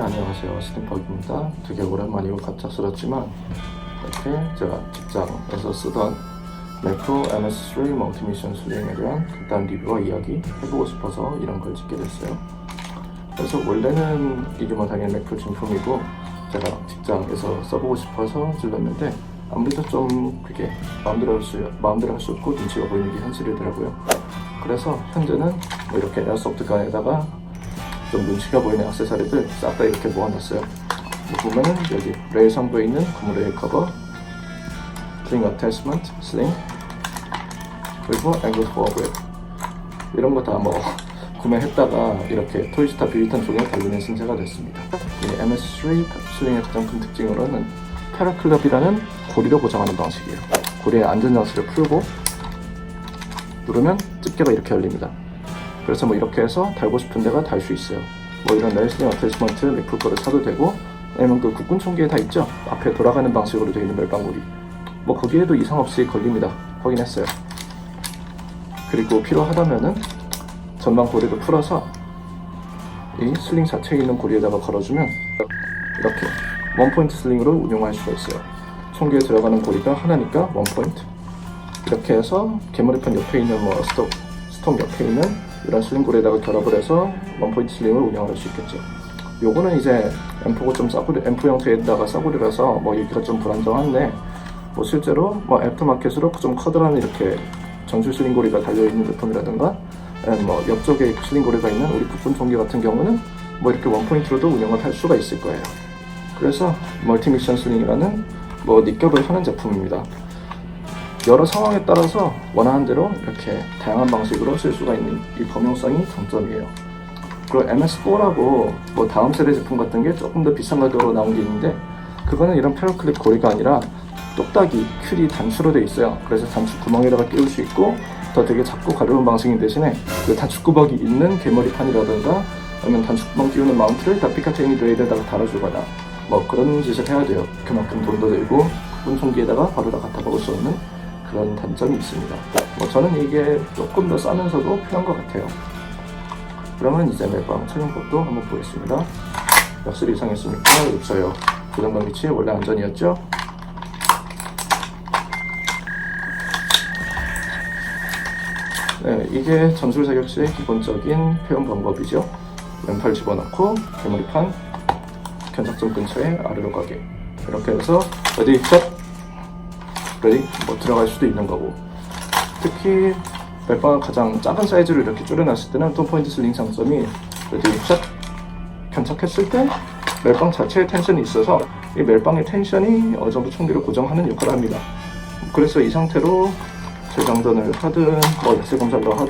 안녕하세요. 스팀퍼입니다. 되게 오랜만이고 갑작스럽지만 이렇게 제가 직장에서 쓰던 매크로 MS3 멀티미션 수링에 대한 간단한 리뷰와 이야기 해보고 싶어서 이런 걸 찍게 됐어요. 그래서 원래는 이게 뭐 당연히 매크로 진품이고 제가 직장에서 써보고 싶어서 질렀는데 아무래도 좀 그게 마음대로 할 수 없고 눈치가 보이는 게 현실이더라고요. 그래서 현재는 뭐 이렇게 에어소프트 간에다가 좀 눈치가 보이는 액세서리들 싹 다 이렇게 모아놨어요. 보면은 여기 레일 상부에 있는 고무 레일 커버, 스트링 어태치먼트, 슬링, 그리고 앵글 포어그립 이런 거 다 뭐 구매했다가 이렇게 토이스타 비비탄 종이에 달리는 신세가 됐습니다. 이 MS3 슬링의 가장 큰 특징으로는 패러클럽이라는 고리로 고정하는 방식이에요. 고리의 안전장치를 풀고 누르면 집게가 이렇게 열립니다. 그래서 뭐 이렇게 해서 달고 싶은 데가 달 수 있어요. 뭐 이런 레일스링 어태치먼트 맥풀 거를 사도 되고, 아니면 그 국군 총기에 다 있죠? 앞에 돌아가는 방식으로 되어 있는 멜빵고리, 뭐 거기에도 이상 없이 걸립니다. 확인했어요. 그리고 필요하다면은 전방 고리를 풀어서 이 슬링 자체에 있는 고리에다가 걸어주면 이렇게 원포인트 슬링으로 운용할 수가 있어요. 총기에 들어가는 고리가 하나니까 원포인트. 이렇게 해서 개머리판 옆에 있는 뭐 스톡 옆에 있는 이런 슬링 고리에다가 결합을 해서 원포인트 슬링을 운영할 수 있겠죠. 요거는 이제 M4가 좀 M4 형태에다가 싸구려라서 뭐 얘기가 좀 불안정한데, 뭐 실제로 뭐 애프터마켓으로 좀 커다란 이렇게 전술 슬링 고리가 달려있는 제품이라든가, 뭐 옆쪽에 슬링 고리가 있는 우리 국군 총기 같은 경우는 뭐 이렇게 원포인트로도 운영을 할 수가 있을 거예요. 그래서 멀티미션 슬링이라는 뭐 닉격을 하는 제품입니다. 여러 상황에 따라서 원하는 대로 이렇게 다양한 방식으로 쓸 수가 있는 이 범용성이 장점이에요. 그리고 MS4라고 뭐 다음 세대 제품 같은 게 조금 더 비싼 가격으로 나온 게 있는데, 그거는 이런 패러클립 고리가 아니라 똑딱이 큐리 단추로 되어 있어요. 그래서 단추 구멍에다가 끼울 수 있고 더 되게 작고 가벼운 방식인 대신에 그 단추 구멍이 있는 개머리판이라든가 아니면 단추 구멍 끼우는 마운트를 다 피카체인이 레일에다가 달아주거나 뭐 그런 짓을 해야 돼요. 그만큼 돈도 들고 국군 총기에다가 바로 다 갖다 박을 수 없는 그런 단점이 있습니다. 뭐 저는 이게 조금 더 싸면서도 편한 것 같아요. 그러면 이제 멜빵 착용법도 한번 보겠습니다. 몇 술 이상 했으니까 없어요. 고정방 위치 원래 안전이었죠? 네, 이게 전술 사격 시의 기본적인 표현 방법이죠. 왼팔 집어넣고 개머리판 견착점 근처에 아래로 가게, 이렇게 해서 레디 샷 레디 뭐 들어갈 수도 있는 거고, 특히 멜빵을 가장 작은 사이즈로 이렇게 줄여놨을 때는 톤포인트 슬링 장점이 레디 샷 견착했을 때 멜빵 자체에 텐션이 있어서 이 멜빵의 텐션이 어느 정도 총기를 고정하는 역할을 합니다. 그래서 이 상태로 재장전을 하든 뭐 약세 검사를 하든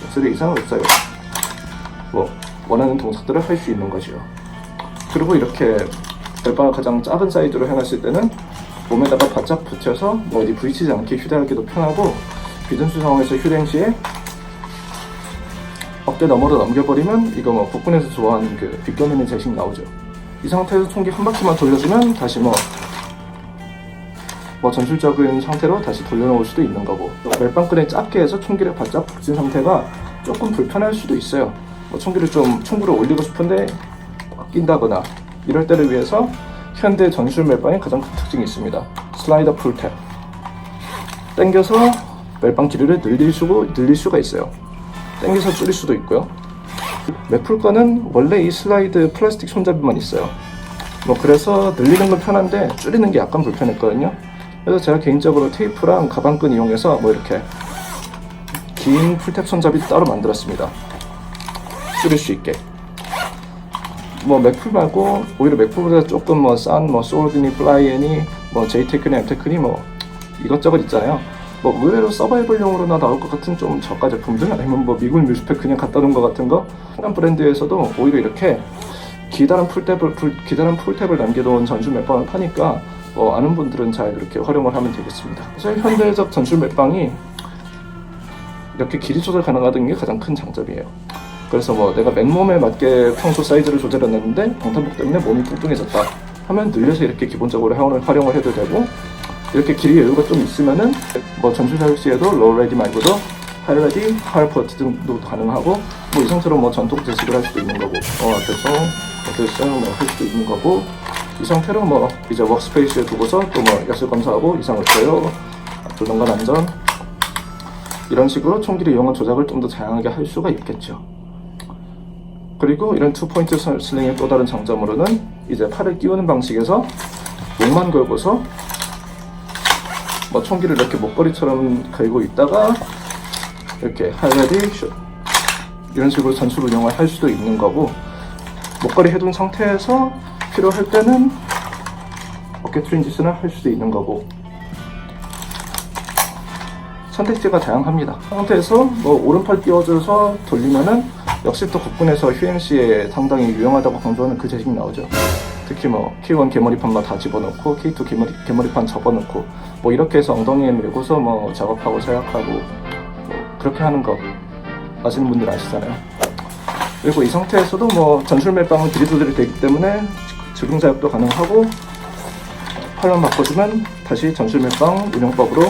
약세 이상은 없어요. 뭐 원하는 동작들을 할 수 있는 것이요. 그리고 이렇게 멜빵을 가장 작은 사이즈로 해놨을 때는 몸에다가 바짝 붙여서 뭐 어디 부딪히지 않게 휴대하기도 편하고, 비전수 상황에서 휴대행 시에 어깨 너머로 넘겨버리면 이거 뭐 국군에서 좋아하는 그 빗겨내는 제식 나오죠. 이 상태에서 총기 한 바퀴만 돌려주면 다시 뭐 전술적인 상태로 다시 돌려놓을 수도 있는 거고, 멜빵끈에 작게 해서 총기를 바짝 붙인 상태가 조금 불편할 수도 있어요. 뭐 총구를 올리고 싶은데 낀다거나 이럴 때를 위해서 현대 전술 멜빵의 가장 큰 특징이 있습니다. 슬라이더 풀탭. 당겨서 멜빵 길이를 늘릴 수가 있어요. 당겨서 줄일 수도 있고요. 맥풀 거는 원래 이 슬라이드 플라스틱 손잡이만 있어요. 뭐 그래서 늘리는 건 편한데 줄이는 게 약간 불편했거든요. 그래서 제가 개인적으로 테이프랑 가방끈 이용해서 뭐 이렇게 긴 풀탭 손잡이 따로 만들었습니다. 줄일 수 있게. 뭐 맥풀 말고 오히려 맥풀보다 조금 뭐 싼 뭐 소르드니, 플라이애니, 뭐 제이테크니, 엠테크니 뭐 이것저것 있잖아요. 뭐 의외로 서바이벌용으로나 나올 것 같은 좀 저가 제품들, 아니면 뭐 미군 뮤스펙 그냥 갖다 놓은 것 같은 거, 다른 브랜드에서도 오히려 이렇게 기다란 풀탭을 남겨놓은 전술 멜빵을 파니까 뭐 아는 분들은 잘 이렇게 활용을 하면 되겠습니다. 사실 현대적 전술 멜빵이 이렇게 길이 조절 가능하다는 게 가장 큰 장점이에요. 그래서 뭐 내가 맨몸에 맞게 평소 사이즈를 조절해놨는데 방탄복 때문에 몸이 뚱뚱해졌다 하면 늘려서 이렇게 기본적으로 활용을 해도 되고, 이렇게 길이 여유가 좀 있으면은 뭐 전술 사격 시에도 로우 레디 말고도 하이 레디, 하이 포트 등도 가능하고, 뭐 이 상태로 뭐 전통 제식을 할 수도 있는 거고. 죄송. 할 수도 있는 거고, 이 상태로 뭐 이제 워크스페이스에 두고서 또 뭐 야수 검사하고 이상 없어요, 조정관 안전, 이런 식으로 총기를 이용한 조작을 좀 더 다양하게 할 수가 있겠죠. 그리고 이런 투포인트 슬링의 또 다른 장점으로는 이제 팔을 끼우는 방식에서 목만 걸고서 뭐 총기를 이렇게 목걸이처럼 걸고 있다가 이렇게 하이레디 슛 이런 식으로 전술 운영을 할 수도 있는 거고, 목걸이 해둔 상태에서 필요할 때는 어깨 트랜지션을 할 수도 있는 거고, 선택지가 다양합니다. 상태에서 뭐 오른팔 띄워줘서 돌리면은 역시 또 국군에서 휴행시에 상당히 유용하다고 강조하는 그 제식 나오죠. 특히 뭐 K1 개머리판만 다 집어넣고 K2 개머리판 접어넣고 뭐 이렇게 해서 엉덩이에 밀고서 뭐 작업하고 사약하고 뭐 그렇게 하는 거 아시는 분들 아시잖아요. 그리고 이 상태에서도 뭐 전술 멜빵은 길이 조절이 되기 때문에 즉흥 사역도 가능하고, 팔만 바꿔주면 다시 전술 멜빵 운영법으로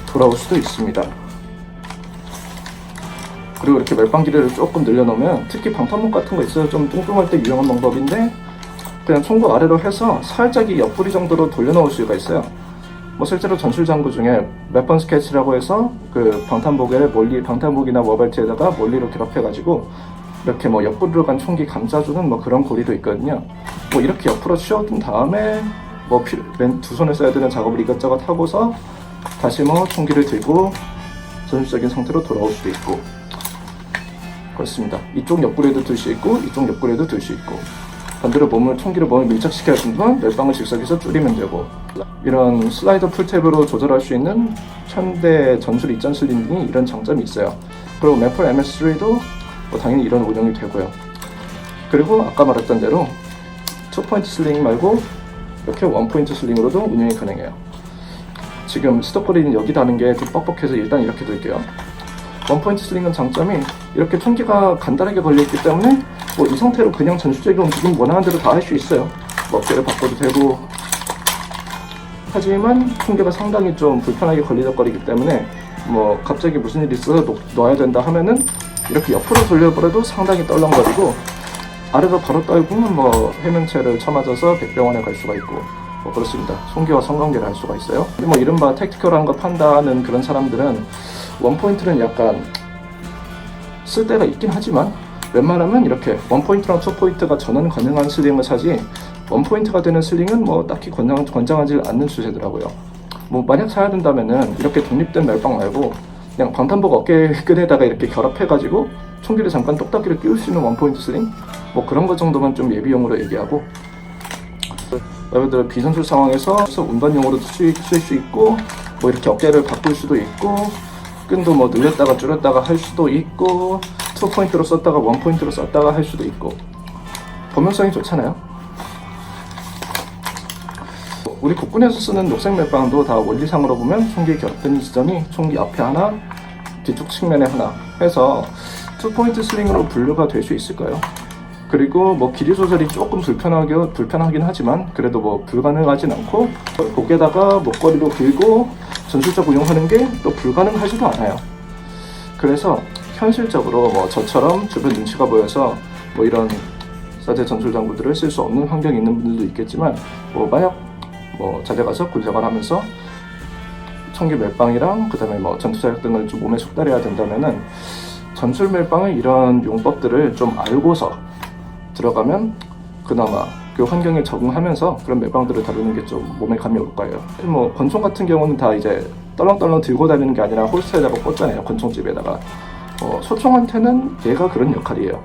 돌아올 수도 있습니다. 그리고 이렇게 멜빵 길이를 조금 늘려놓으면, 특히 방탄복 같은 거 있어요. 좀 뚱뚱할 때 유용한 방법인데, 그냥 총구 아래로 해서 살짝 이 옆구리 정도로 돌려놓을 수가 있어요. 뭐 실제로 전술 장구 중에 웨펀 스케치라고 해서 그 방탄복에 멀리, 방탄복이나 워벨트에다가 멀리로 결합해가지고 이렇게 뭐 옆구리로 간 총기 감싸주는 뭐 그런 고리도 있거든요. 뭐 이렇게 옆으로 치워둔 다음에 뭐 맨 두 손에 써야 되는 작업을 이것저것 하고서 다시 뭐 총기를 들고 전술적인 상태로 돌아올 수도 있고 그렇습니다. 이쪽 옆구리에도 들 수 있고 이쪽 옆구리에도 들 수 있고, 반대로 총기를 몸에 밀착시켜야 되면 멜빵을 즉석에서 줄이면 되고, 이런 슬라이더 풀탭으로 조절할 수 있는 현대 전술 이전 슬링 등이 이런 장점이 있어요. 그리고 매플 MS3도 뭐 당연히 이런 운영이 되고요. 그리고 아까 말했던 대로 투포인트 슬링 말고 이렇게 원포인트 슬링으로도 운영이 가능해요. 지금 스톱거리는 여기 다는 게 좀 뻑뻑해서 일단 이렇게 둘게요. 원포인트 슬링은 장점이 이렇게 총기가 간단하게 걸려있기 때문에 뭐 이 상태로 그냥 전술적인 움직임 원하는 대로 다 할 수 있어요. 뭐 어깨를 바꿔도 되고, 하지만 총기가 상당히 좀 불편하게 걸리적거리기 때문에 뭐 갑자기 무슨 일이 있어서 놔야 된다 하면은 이렇게 옆으로 돌려버려도 상당히 떨렁거리고, 아래로 바로 떨구면 뭐 해면체를 쳐맞아서 백병원에 갈 수가 있고 뭐 그렇습니다. 총기와 성관계를 할 수가 있어요. 뭐 이른바 택티컬한 거 판다는 그런 사람들은 원포인트는 약간 쓸 때가 있긴 하지만 웬만하면 이렇게 원포인트랑 투포인트가 전원 가능한 슬링을 사지, 원포인트가 되는 슬링은 뭐 딱히 권장하지 않는 추세더라고요. 뭐 만약 사야 된다면은 이렇게 독립된 멜빵 말고 그냥 방탄복 어깨끈에다가 이렇게 결합해가지고 총기를 잠깐 똑딱이를 끼울 수 있는 원포인트 슬링? 뭐 그런 것 정도만 좀 예비용으로 얘기하고, 예를 들어 비전술 상황에서 운반용으로도 쓸 수 있고, 뭐 이렇게 어깨를 바꿀 수도 있고, 끈도 뭐 늘렸다가 줄였다가 할 수도 있고, 투포인트로 썼다가 원포인트로 썼다가 할 수도 있고, 범용성이 좋잖아요. 우리 국군에서 쓰는 녹색 멜빵도 다 원리상으로 보면 총기에 결합되는 지점이 총기 앞에 하나, 뒤쪽 측면에 하나 해서 투포인트 슬링으로 분류가 될 수 있을까요? 그리고 뭐 길이 조절이 조금 불편하긴 하지만 그래도 뭐 불가능하진 않고, 목에다가 목걸이로 길고 전술적 운용하는 게 또 불가능하지도 않아요. 그래서 현실적으로 뭐 저처럼 주변 눈치가 보여서 뭐 이런 사제 전술 장구들을 쓸 수 없는 환경에 있는 분들도 있겠지만, 뭐 만약 뭐 자대 가서 군생활 하면서 총기 멜빵이랑 그 다음에 뭐 전투사역 등을 좀 몸에 숙달해야 된다면은 전술 멜빵의 이런 용법들을 좀 알고서 들어가면 그나마 그 환경에 적응하면서 그런 멜빵들을 다루는 게 좀 몸에 감이 올 거예요. 뭐 권총 같은 경우는 다 이제 떨렁떨렁 들고 다니는 게 아니라 홀스터에다가 꽂잖아요. 권총집에다가. 소총한테는 얘가 그런 역할이에요.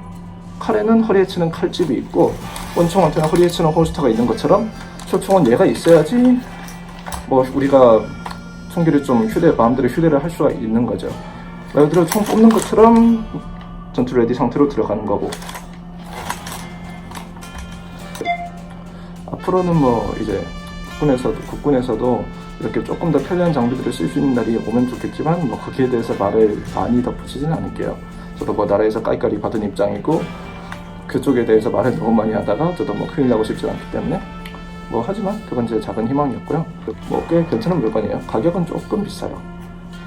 칼에는 허리에 치는 칼집이 있고, 권총한테는 허리에 치는 홀스터가 있는 것처럼 소총은 얘가 있어야지 뭐 우리가 총기를 좀 마음대로 휴대를 할 수가 있는 거죠. 예를 들어 총 뽑는 것처럼 전투 레디 상태로 들어가는 거고, 앞으로는 뭐 이제 국군에서도 이렇게 조금 더 편리한 장비들을 쓸 수 있는 날이 오면 좋겠지만, 뭐 거기에 대해서 말을 많이 덧붙이지는 않을게요. 저도 뭐 나라에서 깔깔이 받은 입장이고, 그쪽에 대해서 말을 너무 많이 하다가 저도 뭐 큰일 나고 싶지 않기 때문에 뭐 하지만 그건 제 작은 희망이었고요. 뭐 꽤 괜찮은 물건이에요. 가격은 조금 비싸요.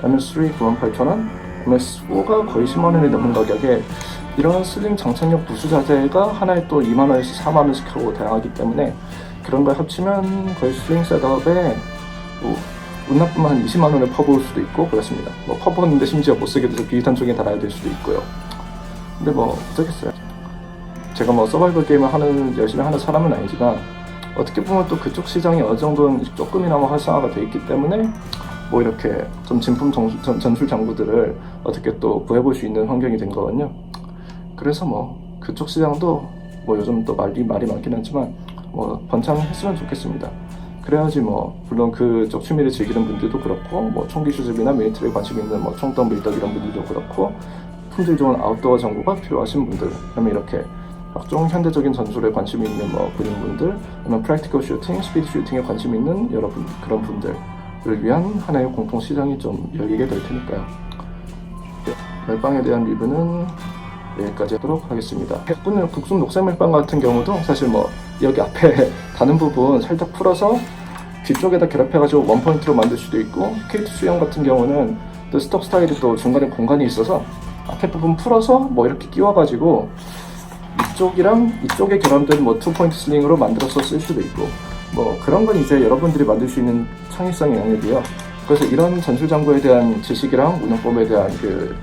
MS3 98,000원, MS4가 거의 10만원이 넘는 가격에 이런 슬링 장착력 부수 자재가 하나에 또 2만원에서 4만원씩 하고 다양하기 때문에 그런 걸 합치면 거의 슬링 셋업에 운 나쁘면 한 20만원을 퍼부을 수도 있고 그렇습니다. 뭐 퍼부었는데 심지어 못쓰게 돼서 비슷한 쪽에 달아야 될 수도 있고요. 근데 뭐 어쩌겠어요. 제가 뭐 서바이벌 게임을 열심히 하는 사람은 아니지만 어떻게 보면 또 그쪽 시장이 어느 정도는 조금이나마 활성화가 돼 있기 때문에 뭐 이렇게 좀 진품 전술 장구들을 어떻게 또 구해볼 수 있는 환경이 된 거거든요. 그래서 뭐 그쪽 시장도 뭐 요즘 또 말이 많긴 하지만 뭐 번창했으면 좋겠습니다. 그래야지 뭐 물론 그쪽 취미를 즐기는 분들도 그렇고 뭐 총기 수집이나 밀리터리에 관심 있는 뭐 총덤 밀덕 이런 분들도 그렇고 품질 좋은 아웃도어 정보가 필요하신 분들, 그다음에 이렇게 각종 현대적인 전술에 관심 있는 뭐 군인분들, 아니면 프랙티컬 슈팅, 스피드 슈팅에 관심 있는 여러분 그런 분들을 위한 하나의 공통 시장이 좀 열리게 될 테니까요. 네, 멜빵에 대한 리뷰는 여기까지 하도록 하겠습니다. 국sun 녹색 멜빵 같은 경우도 사실 뭐 여기 앞에 다는 부분 살짝 풀어서 뒤쪽에다 결합해가지고 원포인트로 만들 수도 있고, K2 수영 같은 경우는 또 스톡 스타일이 또 중간에 공간이 있어서 앞에 부분 풀어서 뭐 이렇게 끼워가지고 이쪽이랑 이쪽에 결합된 뭐 2포인트 슬링으로 만들어서 쓸 수도 있고, 뭐 그런 건 이제 여러분들이 만들 수 있는 창의성의 영역이요. 그래서 이런 전술 장구에 대한 지식이랑 운영법에 대한 그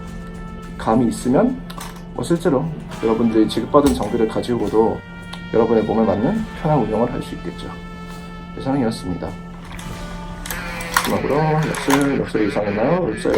감이 있으면 뭐 실제로 여러분들이 지급받은 장비를 가지고도 여러분의 몸에 맞는 편한 운영을 할 수 있겠죠. 이상이었습니다. 마지막으로 역술 이상했나요? 역술